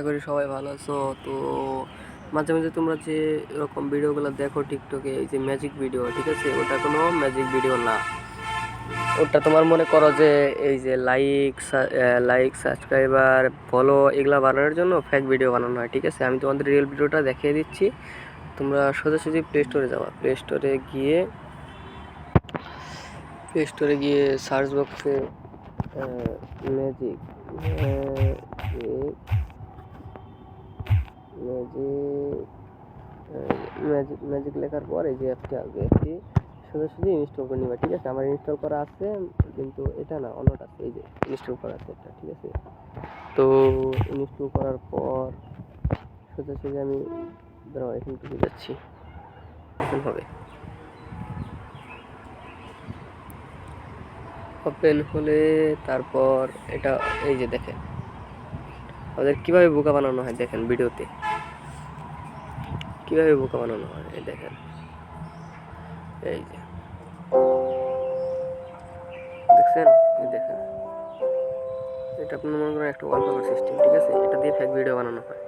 আশা করি সবাই ভালো আছো। তো মাঝে মাঝে তোমরা যে এরকম ভিডিওগুলো দেখো টিকটকে, এই যে ম্যাজিক ভিডিও, ঠিক আছে, ওটা কোনো ম্যাজিক ভিডিও না। ওটা তোমার মনে করো যে এই যে লাইক সাবস্ক্রাইবার ফলো এগুলা বানানোর জন্য ফেক ভিডিও বানানো হয়, ঠিক আছে। আমি তোমাদের রিয়েল ভিডিওটা দেখিয়ে দিচ্ছি। তোমরা সোজাসুজি প্লে স্টোরে যাবা, প্লে স্টোরে গিয়ে সার্চ বক্সে ম্যাজিক ম্যাজিক ম্যাজিক লেখার পর এই যে অ্যাপটি আসবে, অ্যাপটি সোজাসুজি ইনস্টল করে নিবা, ঠিক আছে। আমার ইনস্টল করা আছে, কিন্তু এটা না, অন্যটা আছে, এই যে ইনস্টল করা আছে এটা, ঠিক আছে। তো ইনস্টল করার পর সোজাসুজি আমি দাঁড়াও এখন টুকু যাচ্ছি, ওপেন হবে। ওপেন হলে তারপর এটা এই যে দেখেন ওদের কীভাবে বোকা বানানো হয়, দেখেন ভিডিওতে কীভাবে বোকা বানানো হয়, এই দেখেন, এই যে দেখছেন, এই দেখেন, এটা আপনার মনে করেন একটা ওয়ালপেপার সিস্টেম, ঠিক আছে। এটা দিয়ে ফেক ভিডিও বানানো হয়।